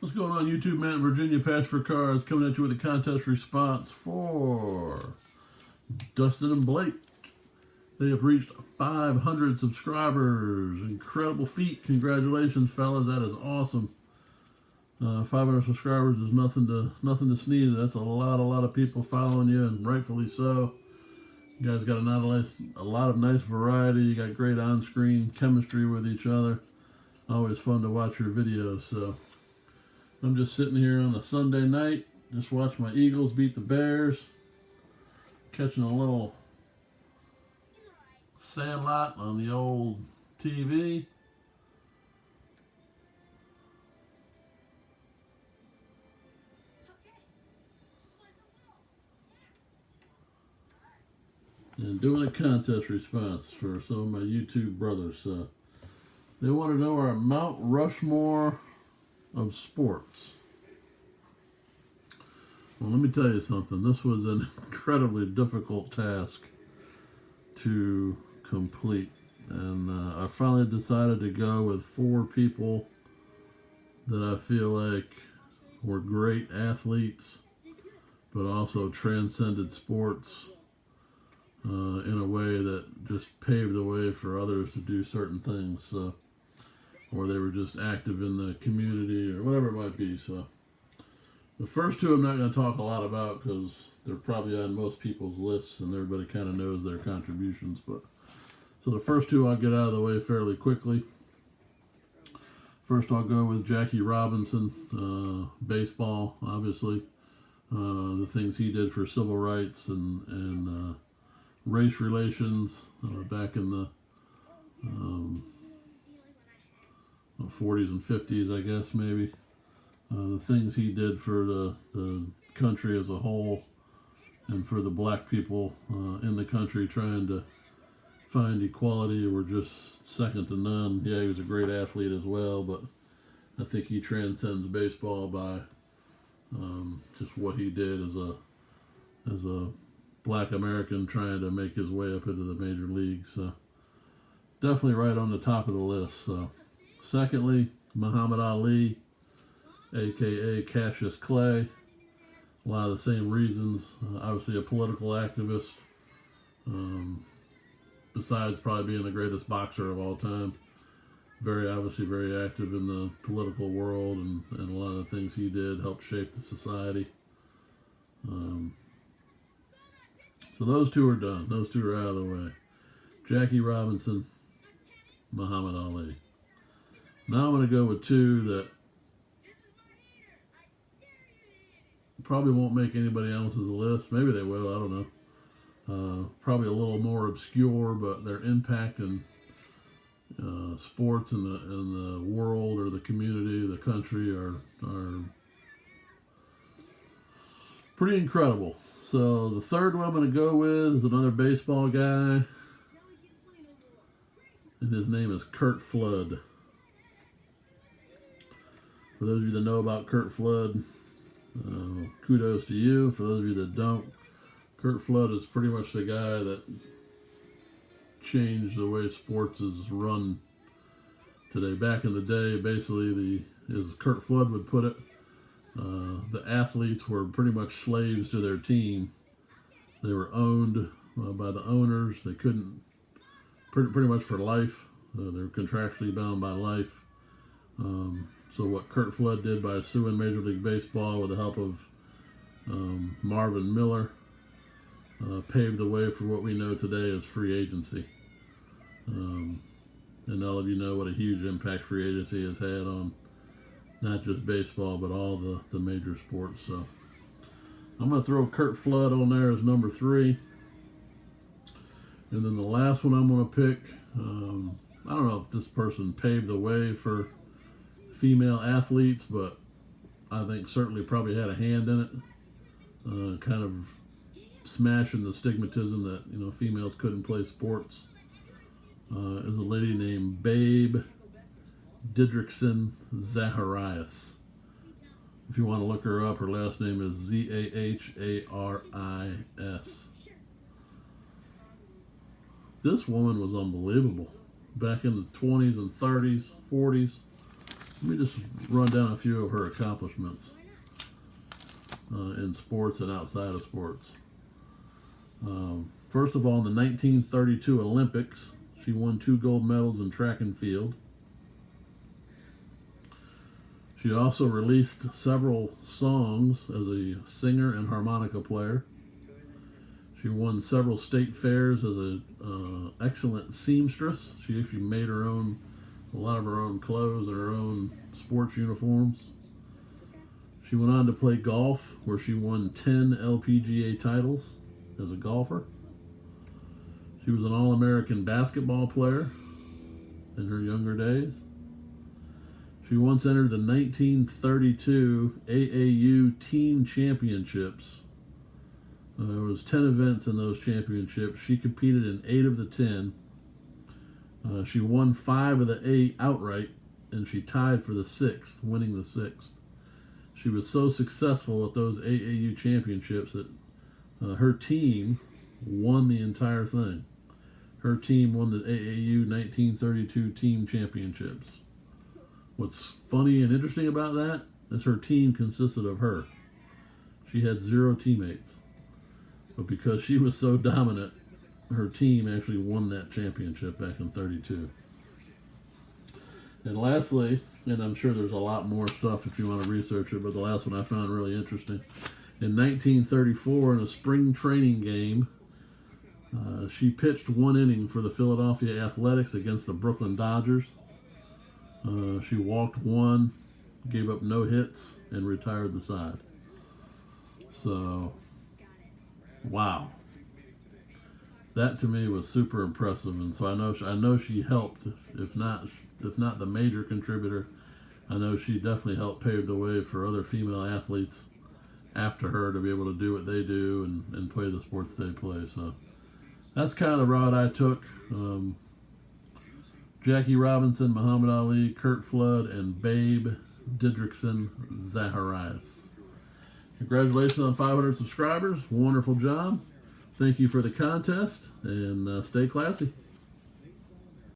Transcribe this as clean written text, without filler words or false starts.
What's going on YouTube, Matt in Virginia, Patch for Cars, coming at you with a contest response for Dustin and Blake. They have reached 500 subscribers. Incredible feat. Congratulations, fellas. That is awesome. 500 subscribers is nothing to sneeze at. That's a lot of people following you, and rightfully so. You guys got a lot of nice variety. You got great on-screen chemistry with each other. Always fun to watch your videos. So I'm just sitting here on a Sunday night, just watch my Eagles beat the Bears, catching a little Sandlot on the old TV. And doing a contest response for some of my YouTube brothers. They want to know our Mount Rushmore of sports. Well, let me tell you something. This was an incredibly difficult task to complete. And I finally decided to go with 4 people that I feel like were great athletes, but also transcended sports in a way that just paved the way for others to do certain things. So, or they were just active in the community or whatever it might be. So the first 2 I'm not going to talk a lot about because they're probably on most people's lists and everybody kind of knows their contributions. But so the first 2 I'll get out of the way fairly quickly. First I'll go with Jackie Robinson, baseball, obviously. The things he did for civil rights and race relations back in the 40s and 50s, I guess, maybe. The things he did for the country as a whole and for the black people in the country trying to find equality were just second to none. Yeah, he was a great athlete as well, but I think he transcends baseball by just what he did as a black American trying to make his way up into the major leagues. So definitely right on the top of the list. So secondly, Muhammad Ali, aka Cassius Clay. A lot of the same reasons. Obviously a political activist. Besides probably being the greatest boxer of all time. Obviously very active in the political world, and a lot of the things he did helped shape the society. So those 2 are done. Those 2 are out of the way. Jackie Robinson, Muhammad Ali. Now I'm going to go with 2 that probably won't make anybody else's list. Maybe they will. I don't know. Probably a little more obscure, but their impact in sports in the world or the community, the country are pretty incredible. So the third one I'm going to go with is another baseball guy, and his name is Curt Flood. For those of you that know about Curt Flood, kudos to you. For those of you that don't, Curt Flood is pretty much the guy that changed the way sports is run today. Back in the day, basically, as Curt Flood would put it, the athletes were pretty much slaves to their team. They were owned by the owners. They couldn't, pretty much for life. They were contractually bound by life. So what Curt Flood did by suing Major League Baseball with the help of Marvin Miller paved the way for what we know today as free agency. And all of you know what a huge impact free agency has had on not just baseball, but all the major sports. So I'm going to throw Curt Flood on there as number 3. And then the last one I'm going to pick, I don't know if this person paved the way for female athletes, but I think certainly probably had a hand in it. Kind of smashing the stigmatism that, females couldn't play sports. Is a lady named Babe Didrikson Zacharias. If you want to look her up, her last name is Zaharis. This woman was unbelievable. Back in the 20s and 30s, 40s, Let me just run down a few of her accomplishments in sports and outside of sports. First of all, in the 1932 Olympics, she won 2 gold medals in track and field. She also released several songs as a singer and harmonica player. She won several state fairs as an excellent seamstress. She actually made a lot of her own clothes and her own sports uniforms. She went on to play golf, where she won 10 LPGA titles as a golfer. She was an All-American basketball player in her younger days. She once entered the 1932 AAU Team Championships. There was 10 events in those championships. She competed in 8 of the 10. She won 5 of the 8 outright, and she tied for the 6th, winning the 6th. She was so successful at those AAU championships that her team won the entire thing. Her team won the AAU 1932 Team Championships. What's funny and interesting about that is her team consisted of her. She had 0 teammates. But because she was so dominant, her team actually won that championship back in 32. And lastly, and I'm sure there's a lot more stuff if you want to research it, but the last one I found really interesting. In 1934, in a spring training game, she pitched 1 inning for the Philadelphia Athletics against the Brooklyn Dodgers. She walked 1, gave up no hits, and retired the side. So, wow. That to me was super impressive, and so I know she helped, if not the major contributor. I know she definitely helped pave the way for other female athletes after her to be able to do what they do and play the sports they play. So that's kind of the route I took. Jackie Robinson, Muhammad Ali, Kurt Flood, and Babe Didrikson Zacharias. Congratulations on 500 subscribers. Wonderful job. Thank you for the contest, and stay classy.